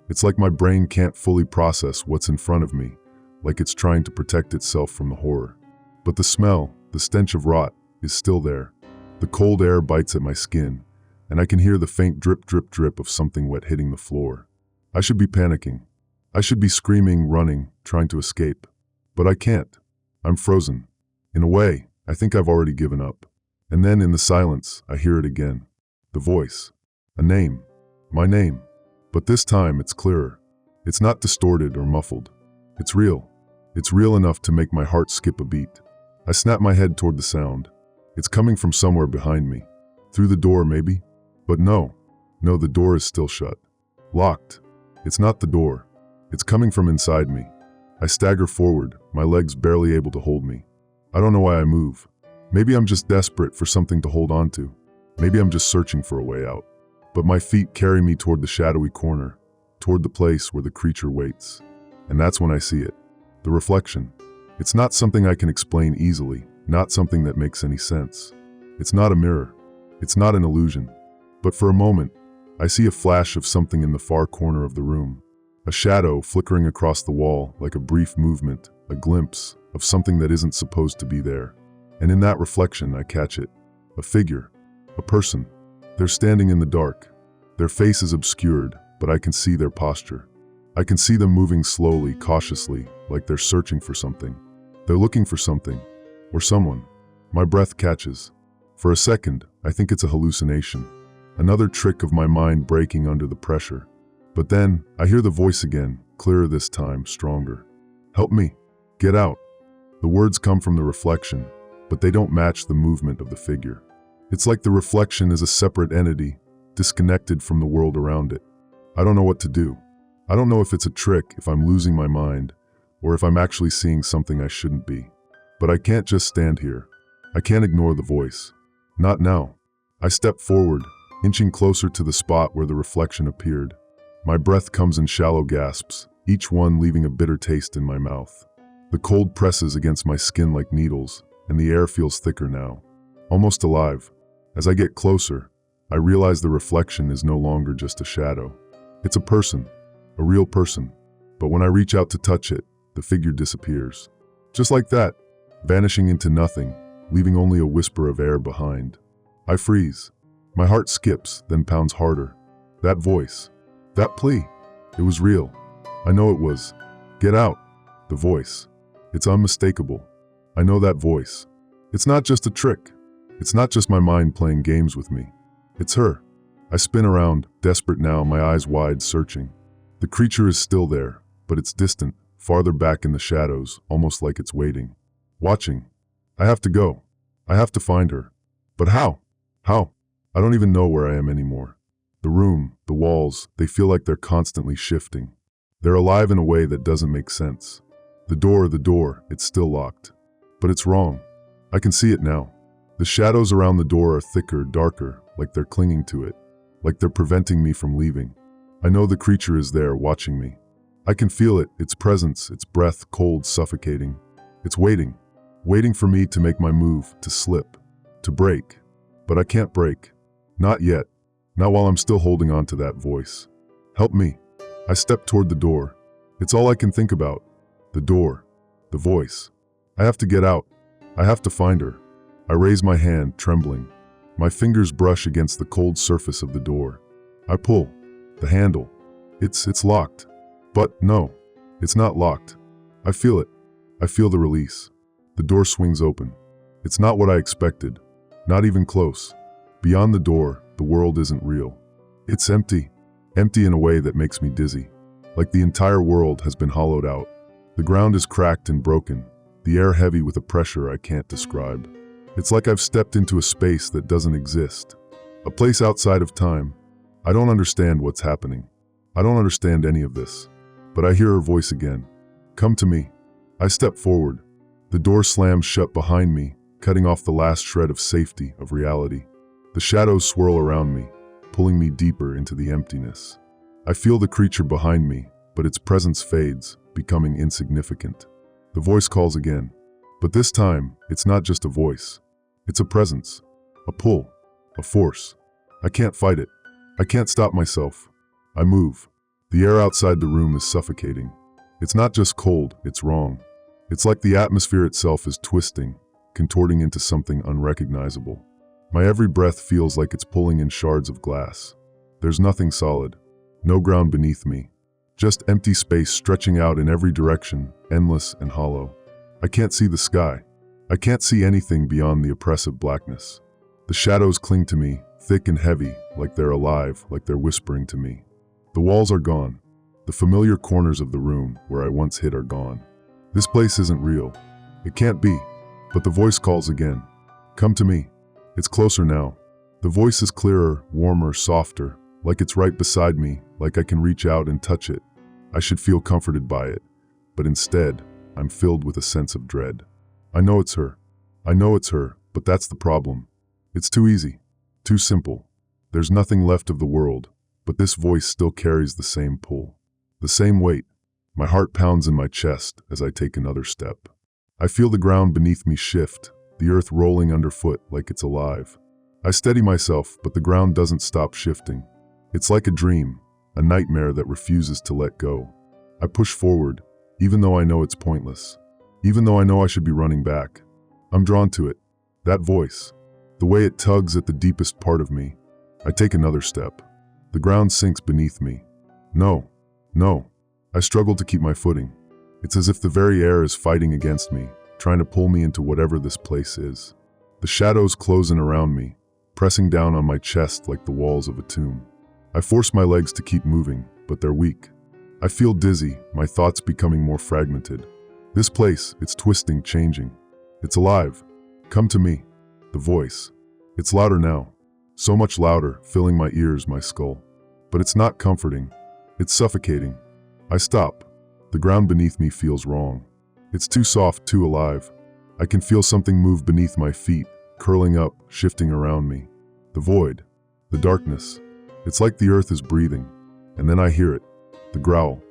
It's like my brain can't fully process what's in front of me, like it's trying to protect itself from the horror. But the smell, the stench of rot, is still there. The cold air bites at my skin, and I can hear the faint drip, drip, drip of something wet hitting the floor. I should be panicking. I should be screaming, running, trying to escape. But I can't. I'm frozen. In a way, I think I've already given up. And then in the silence, I hear it again. The voice. A name. My name. But this time it's clearer. It's not distorted or muffled. It's real. It's real enough to make my heart skip a beat. I snap my head toward the sound. It's coming from somewhere behind me. Through the door, maybe? But no. No, the door is still shut. Locked. It's not the door. It's coming from inside me. I stagger forward, my legs barely able to hold me. I don't know why I move. Maybe I'm just desperate for something to hold on to. Maybe I'm just searching for a way out. But my feet carry me toward the shadowy corner, toward the place where the creature waits. And that's when I see it. The reflection. It's not something I can explain easily, not something that makes any sense. It's not a mirror. It's not an illusion. But for a moment, I see a flash of something in the far corner of the room. A shadow flickering across the wall like a brief movement, a glimpse of something that isn't supposed to be there. And in that reflection, I catch it. A figure. A person. They're standing in the dark. Their face is obscured, but I can see their posture. I can see them moving slowly, cautiously, like they're searching for something. They're looking for something. Or someone. My breath catches. For a second, I think it's a hallucination. Another trick of my mind breaking under the pressure. But then, I hear the voice again, clearer this time, stronger. Help me. Get out. The words come from the reflection, but they don't match the movement of the figure. It's like the reflection is a separate entity, disconnected from the world around it. I don't know what to do. I don't know if it's a trick, if I'm losing my mind, or if I'm actually seeing something I shouldn't be. But I can't just stand here. I can't ignore the voice. Not now. I step forward, inching closer to the spot where the reflection appeared. My breath comes in shallow gasps, each one leaving a bitter taste in my mouth. The cold presses against my skin like needles, and the air feels thicker now, almost alive. As I get closer, I realize the reflection is no longer just a shadow. It's a person, a real person. But when I reach out to touch it, the figure disappears. Just like that, vanishing into nothing, leaving only a whisper of air behind. I freeze. My heart skips, then pounds harder. That voice, that plea, it was real. I know it was. Get out. The voice. It's unmistakable. I know that voice. It's not just a trick. It's not just my mind playing games with me. It's her. I spin around, desperate now, my eyes wide, searching. The creature is still there, but it's distant, farther back in the shadows, almost like it's waiting. Watching. I have to go. I have to find her. But how? How? I don't even know where I am anymore. The room, the walls, they feel like they're constantly shifting. They're alive in a way that doesn't make sense. The door, it's still locked. But it's wrong. I can see it now. The shadows around the door are thicker, darker, like they're clinging to it, like they're preventing me from leaving. I know the creature is there, watching me. I can feel it, its presence, its breath, cold, suffocating. It's waiting, waiting for me to make my move, to slip, to break. But I can't break. Not yet. Not while I'm still holding on to that voice. Help me. I step toward the door. It's all I can think about. The door. The voice. I have to get out. I have to find her. I raise my hand, trembling. My fingers brush against the cold surface of the door. I pull. The handle. It's locked. But no, it's not locked. I feel it. I feel the release. The door swings open. It's not what I expected. Not even close. Beyond the door, the world isn't real. It's empty. Empty in a way that makes me dizzy. Like the entire world has been hollowed out. The ground is cracked and broken. The air heavy with a pressure I can't describe. It's like I've stepped into a space that doesn't exist. A place outside of time. I don't understand what's happening. I don't understand any of this. But I hear her voice again. Come to me. I step forward. The door slams shut behind me, cutting off the last shred of safety, of reality. The shadows swirl around me, pulling me deeper into the emptiness. I feel the creature behind me, but its presence fades, becoming insignificant. The voice calls again. But this time, it's not just a voice. It's a presence. A pull. A force. I can't fight it. I can't stop myself. I move. The air outside the room is suffocating. It's not just cold, it's wrong. It's like the atmosphere itself is twisting, contorting into something unrecognizable. My every breath feels like it's pulling in shards of glass. There's nothing solid. No ground beneath me. Just empty space stretching out in every direction, endless and hollow. I can't see the sky. I can't see anything beyond the oppressive blackness. The shadows cling to me, thick and heavy, like they're alive, like they're whispering to me. The walls are gone. The familiar corners of the room where I once hid are gone. This place isn't real. It can't be. But the voice calls again. Come to me. It's closer now. The voice is clearer, warmer, softer, like it's right beside me, like I can reach out and touch it. I should feel comforted by it. But instead, I'm filled with a sense of dread. I know it's her. I know it's her, but that's the problem. It's too easy. Too simple. There's nothing left of the world, but this voice still carries the same pull. The same weight. My heart pounds in my chest as I take another step. I feel the ground beneath me shift, the earth rolling underfoot like it's alive. I steady myself, but the ground doesn't stop shifting. It's like a dream, a nightmare that refuses to let go. I push forward, even though I know it's pointless. Even though I know I should be running back. I'm drawn to it. That voice. The way it tugs at the deepest part of me. I take another step. The ground sinks beneath me. No. I struggle to keep my footing. It's as if the very air is fighting against me, trying to pull me into whatever this place is. The shadows close in around me, pressing down on my chest like the walls of a tomb. I force my legs to keep moving, but they're weak. I feel dizzy, my thoughts becoming more fragmented. This place, it's twisting, changing. It's alive. Come to me. The voice. It's louder now. So much louder, filling my ears, my skull. But it's not comforting. It's suffocating. I stop. The ground beneath me feels wrong. It's too soft, too alive. I can feel something move beneath my feet, curling up, shifting around me. The void. The darkness. It's like the earth is breathing. And then I hear it. The growl.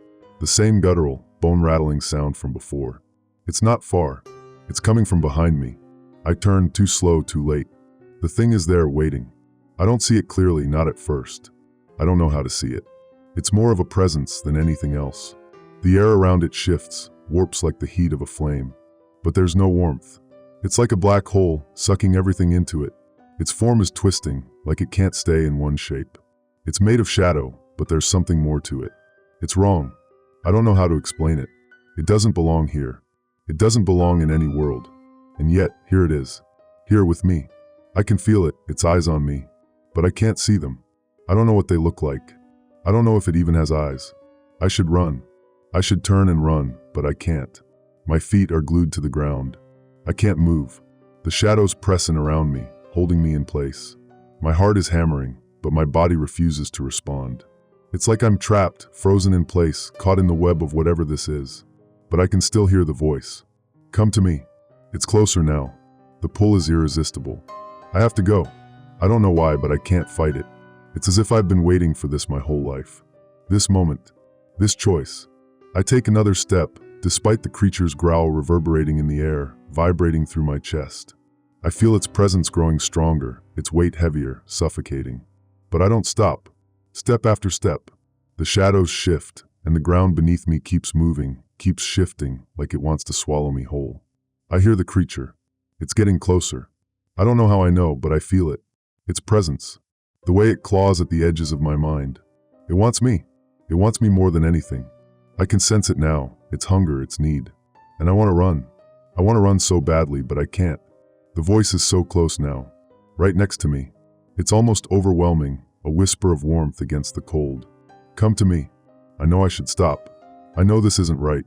The same guttural, bone-rattling sound from before. It's not far. It's coming from behind me. I turn, too slow, too late. The thing is there, waiting. I don't see it clearly, not at first. I don't know how to see it. It's more of a presence than anything else. The air around it shifts, warps like the heat of a flame. But there's no warmth. It's like a black hole, sucking everything into it. Its form is twisting, like it can't stay in one shape. It's made of shadow, but there's something more to it. It's wrong. I don't know how to explain it. It doesn't belong here. It doesn't belong in any world. And yet, here it is. Here with me. I can feel it, its eyes on me. But I can't see them. I don't know what they look like. I don't know if it even has eyes. I should run. I should turn and run, but I can't. My feet are glued to the ground. I can't move. The shadows press in around me, holding me in place. My heart is hammering, but my body refuses to respond. It's like I'm trapped, frozen in place, caught in the web of whatever this is. But I can still hear the voice. Come to me. It's closer now. The pull is irresistible. I have to go. I don't know why, but I can't fight it. It's as if I've been waiting for this my whole life. This moment. This choice. I take another step, despite the creature's growl reverberating in the air, vibrating through my chest. I feel its presence growing stronger, its weight heavier, suffocating. But I don't stop. Step after step. The shadows shift, and the ground beneath me keeps moving, keeps shifting, like it wants to swallow me whole. I hear the creature. It's getting closer. I don't know how I know, but I feel it. Its presence. The way it claws at the edges of my mind. It wants me. It wants me more than anything. I can sense it now, its hunger, its need. And I want to run. I want to run so badly, but I can't. The voice is so close now, right next to me. It's almost overwhelming, a whisper of warmth against the cold. Come to me. I know I should stop. I know this isn't right.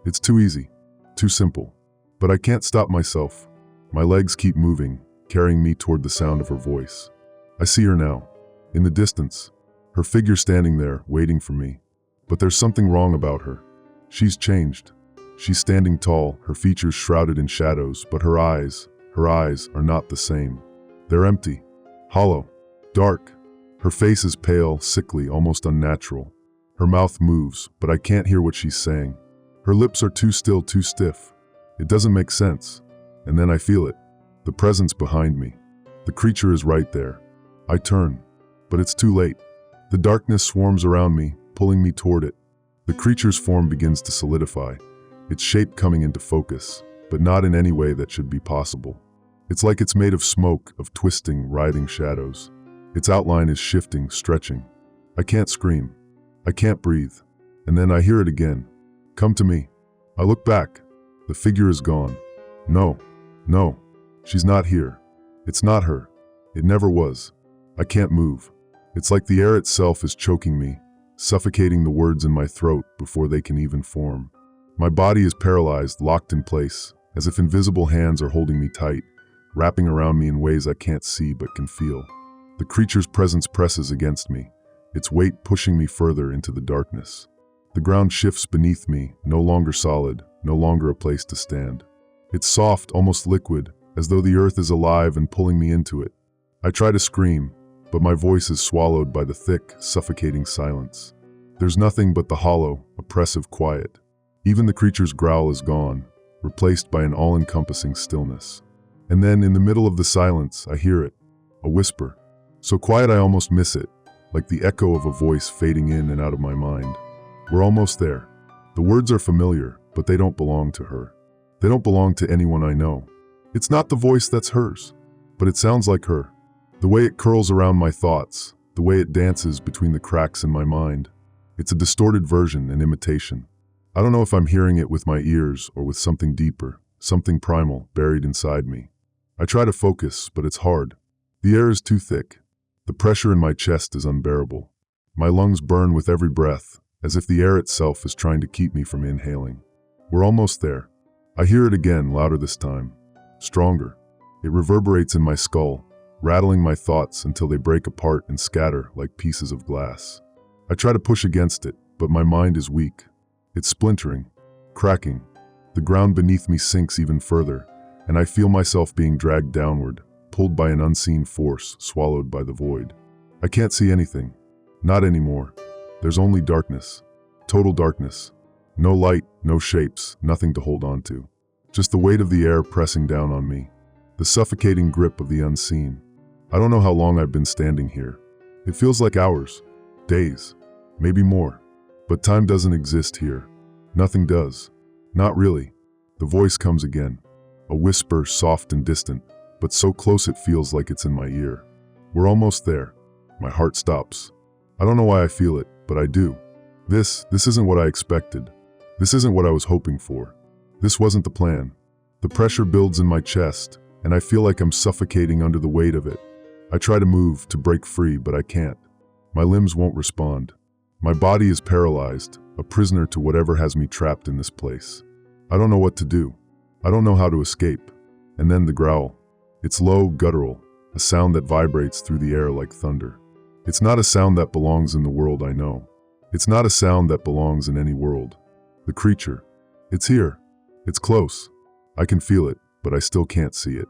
It's too easy, too simple. But I can't stop myself. My legs keep moving, carrying me toward the sound of her voice. I see her now, in the distance, her figure standing there, waiting for me. But there's something wrong about her. She's changed. She's standing tall, her features shrouded in shadows, but her eyes are not the same. They're empty, hollow, dark. Her face is pale, sickly, almost unnatural. Her mouth moves, but I can't hear what she's saying. Her lips are too still, too stiff. It doesn't make sense. And then I feel it. The presence behind me. The creature is right there. I turn, but it's too late. The darkness swarms around me, pulling me toward it. The creature's form begins to solidify, its shape coming into focus, but not in any way that should be possible. It's like it's made of smoke, of twisting, writhing shadows. Its outline is shifting, stretching. I can't scream. I can't breathe. And then I hear it again. Come to me. I look back. The figure is gone. No. She's not here. It's not her. It never was. I can't move. It's like the air itself is choking me, suffocating the words in my throat before they can even form. My body is paralyzed, locked in place, as if invisible hands are holding me tight, wrapping around me in ways I can't see but can feel. The creature's presence presses against me, its weight pushing me further into the darkness. The ground shifts beneath me, no longer solid, no longer a place to stand. It's soft, almost liquid, as though the earth is alive and pulling me into it. I try to scream, but my voice is swallowed by the thick, suffocating silence. There's nothing but the hollow, oppressive quiet. Even the creature's growl is gone, replaced by an all-encompassing stillness. And then, in the middle of the silence, I hear it, a whisper. So quiet I almost miss it, like the echo of a voice fading in and out of my mind. We're almost there. The words are familiar, but they don't belong to her. They don't belong to anyone I know. It's not the voice that's hers, but it sounds like her. The way it curls around my thoughts, the way it dances between the cracks in my mind. It's a distorted version, an imitation. I don't know if I'm hearing it with my ears or with something deeper, something primal buried inside me. I try to focus, but it's hard. The air is too thick. The pressure in my chest is unbearable. My lungs burn with every breath, as if the air itself is trying to keep me from inhaling. We're almost there. I hear it again, louder this time. Stronger. It reverberates in my skull, rattling my thoughts until they break apart and scatter like pieces of glass. I try to push against it, but my mind is weak. It's splintering, cracking. The ground beneath me sinks even further, and I feel myself being dragged downward, pulled by an unseen force, swallowed by the void. I can't see anything. Not anymore. There's only darkness. Total darkness. No light, no shapes, nothing to hold on to. Just the weight of the air pressing down on me. The suffocating grip of the unseen. I don't know how long I've been standing here. It feels like hours, days, maybe more. But time doesn't exist here. Nothing does. Not really. The voice comes again. A whisper, soft and distant, but so close it feels like it's in my ear. We're almost there. My heart stops. I don't know why I feel it, but I do. This isn't what I expected. This isn't what I was hoping for. This wasn't the plan. The pressure builds in my chest, and I feel like I'm suffocating under the weight of it. I try to move, to break free, but I can't. My limbs won't respond. My body is paralyzed, a prisoner to whatever has me trapped in this place. I don't know what to do. I don't know how to escape. And then the growl. It's low, guttural, a sound that vibrates through the air like thunder. It's not a sound that belongs in the world I know. It's not a sound that belongs in any world. The creature. It's here. It's close. I can feel it, but I still can't see it.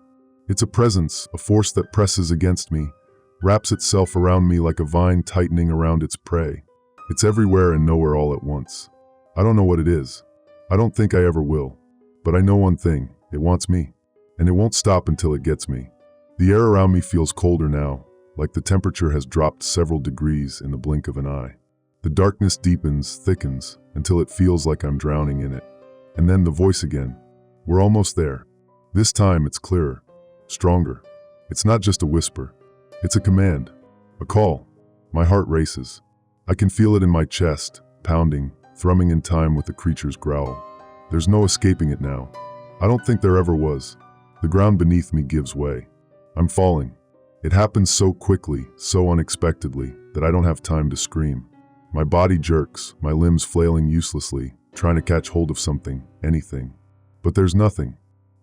It's a presence, a force that presses against me, wraps itself around me like a vine tightening around its prey. It's everywhere and nowhere all at once. I don't know what it is. I don't think I ever will. But I know one thing, it wants me. And it won't stop until it gets me. The air around me feels colder now, like the temperature has dropped several degrees in the blink of an eye. The darkness deepens, thickens, until it feels like I'm drowning in it. And then the voice again. We're almost there. This time it's clearer, stronger. It's not just a whisper. It's a command, a call. My heart races. I can feel it in my chest, pounding, thrumming in time with the creature's growl. There's no escaping it now. I don't think there ever was. The ground beneath me gives way. I'm falling. It happens so quickly, so unexpectedly, that I don't have time to scream. My body jerks, my limbs flailing uselessly, trying to catch hold of something, anything. But there's nothing.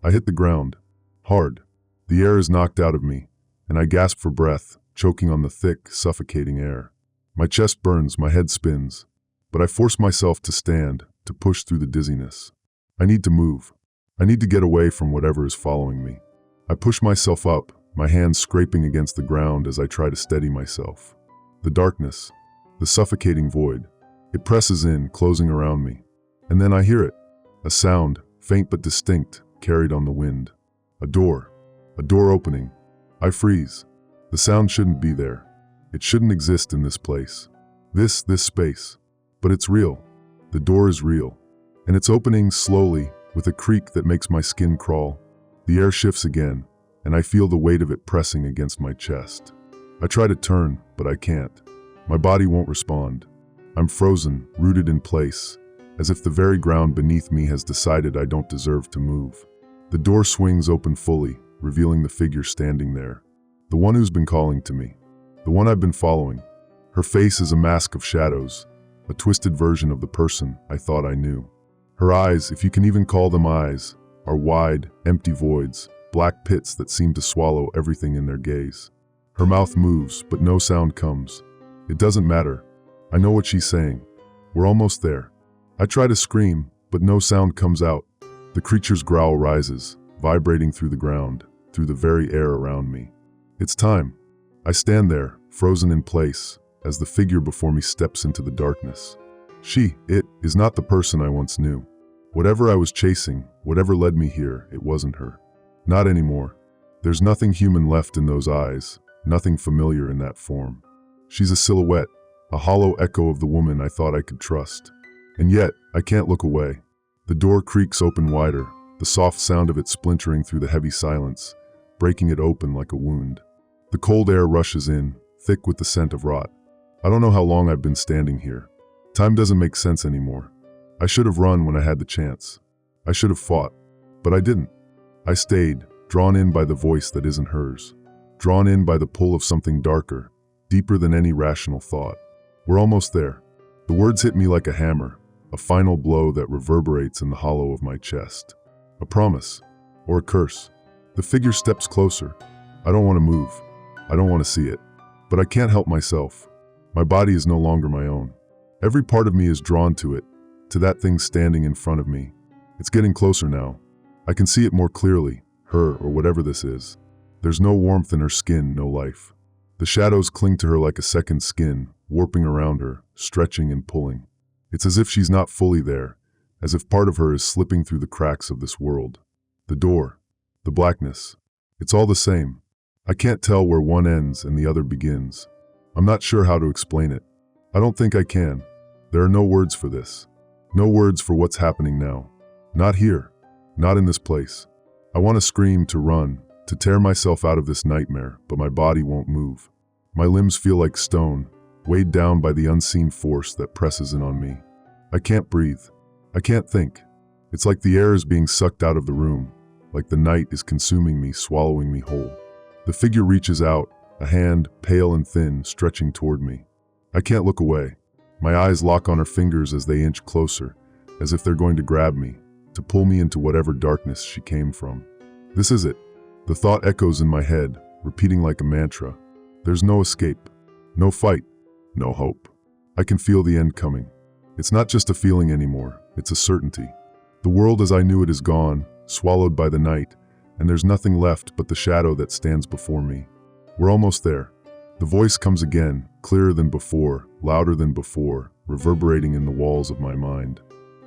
I hit the ground. Hard. The air is knocked out of me, and I gasp for breath, choking on the thick, suffocating air. My chest burns, my head spins. But I force myself to stand, to push through the dizziness. I need to move. I need to get away from whatever is following me. I push myself up, my hands scraping against the ground as I try to steady myself. The darkness, the suffocating void, it presses in, closing around me. And then I hear it. A sound, faint but distinct, carried on the wind. A door opening. I freeze. The sound shouldn't be there. It shouldn't exist in this place. This space. But it's real. The door is real. And it's opening slowly, with a creak that makes my skin crawl. The air shifts again, and I feel the weight of it pressing against my chest. I try to turn, but I can't. My body won't respond. I'm frozen, rooted in place, as if the very ground beneath me has decided I don't deserve to move. The door swings open fully, revealing the figure standing there. The one who's been calling to me. The one I've been following. Her face is a mask of shadows, a twisted version of the person I thought I knew. Her eyes, if you can even call them eyes, are wide, empty voids, black pits that seem to swallow everything in their gaze. Her mouth moves, but no sound comes. It doesn't matter. I know what she's saying. We're almost there. I try to scream, but no sound comes out. The creature's growl rises, vibrating through the ground, through the very air around me. It's time. I stand there, frozen in place, as the figure before me steps into the darkness. It is not the person I once knew. Whatever I was chasing, whatever led me here, it wasn't her. Not anymore. There's nothing human left in those eyes, nothing familiar in that form. She's a silhouette, a hollow echo of the woman I thought I could trust. And yet, I can't look away. The door creaks open wider, the soft sound of it splintering through the heavy silence, breaking it open like a wound. The cold air rushes in, thick with the scent of rot. I don't know how long I've been standing here. Time doesn't make sense anymore. I should have run when I had the chance. I should have fought, but I didn't. I stayed, drawn in by the voice that isn't hers, drawn in by the pull of something darker, deeper than any rational thought. We're almost there. The words hit me like a hammer, a final blow that reverberates in the hollow of my chest. A promise, or a curse. The figure steps closer. I don't want to move. I don't want to see it. But I can't help myself. My body is no longer my own. Every part of me is drawn to it, to that thing standing in front of me. It's getting closer now. I can see it more clearly, her or whatever this is. There's no warmth in her skin, no life. The shadows cling to her like a second skin, warping around her, stretching and pulling. It's as if she's not fully there, as if part of her is slipping through the cracks of this world. The door, the blackness, it's all the same. I can't tell where one ends and the other begins. I'm not sure how to explain it. I don't think I can. There are no words for this. No words for what's happening now. Not here. Not in this place. I want to scream, to run, to tear myself out of this nightmare, but my body won't move. My limbs feel like stone, weighed down by the unseen force that presses in on me. I can't breathe. I can't think. It's like the air is being sucked out of the room, like the night is consuming me, swallowing me whole. The figure reaches out, a hand, pale and thin, stretching toward me. I can't look away. My eyes lock on her fingers as they inch closer, as if they're going to grab me, to pull me into whatever darkness she came from. This is it. The thought echoes in my head, repeating like a mantra. There's no escape, no fight, no hope. I can feel the end coming. It's not just a feeling anymore, it's a certainty. The world as I knew it is gone, swallowed by the night, and there's nothing left but the shadow that stands before me. We're almost there. The voice comes again, clearer than before, louder than before, reverberating in the walls of my mind.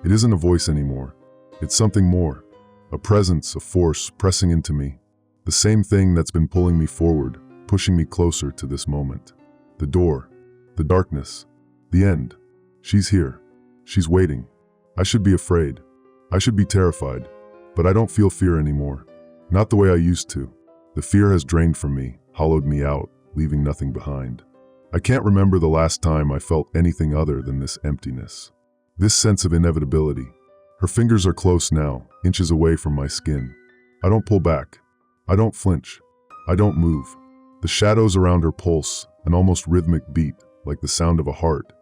It isn't a voice anymore. It's something more. A presence, a force pressing into me. The same thing that's been pulling me forward, pushing me closer to this moment. The door, the darkness, the end. She's here. She's waiting. I should be afraid. I should be terrified. But I don't feel fear anymore. Not the way I used to. The fear has drained from me, hollowed me out, leaving nothing behind. I can't remember the last time I felt anything other than this emptiness. This sense of inevitability. Her fingers are close now, inches away from my skin. I don't pull back. I don't flinch. I don't move. The shadows around her pulse, an almost rhythmic beat, like the sound of a heart.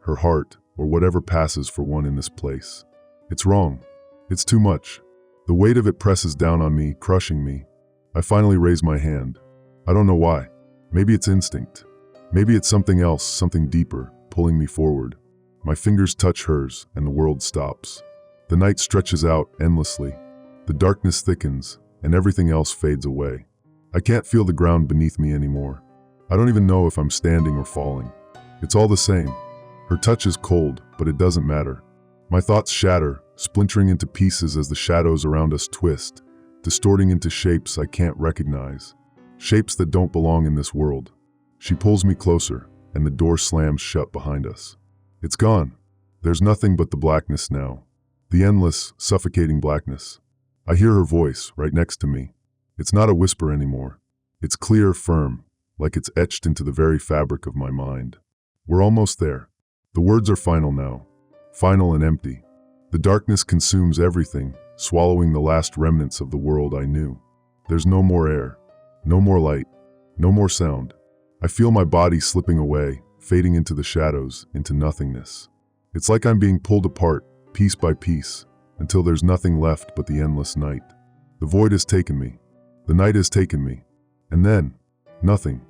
Her heart, or whatever passes for one in this place. It's wrong. It's too much. The weight of it presses down on me, crushing me. I finally raise my hand. I don't know why. Maybe it's instinct. Maybe it's something else, something deeper, pulling me forward. My fingers touch hers, and the world stops. The night stretches out endlessly. The darkness thickens, and everything else fades away. I can't feel the ground beneath me anymore. I don't even know if I'm standing or falling. It's all the same. Her touch is cold, but it doesn't matter. My thoughts shatter, splintering into pieces as the shadows around us twist, distorting into shapes I can't recognize. Shapes that don't belong in this world. She pulls me closer, and the door slams shut behind us. It's gone. There's nothing but the blackness now. The endless, suffocating blackness. I hear her voice, right next to me. It's not a whisper anymore. It's clear, firm, like it's etched into the very fabric of my mind. We're almost there. The words are final now. Final and empty. The darkness consumes everything, swallowing the last remnants of the world I knew. There's no more air. No more light. No more sound. I feel my body slipping away, fading into the shadows, into nothingness. It's like I'm being pulled apart, piece by piece, until there's nothing left but the endless night. The void has taken me. The night has taken me. And then, nothing.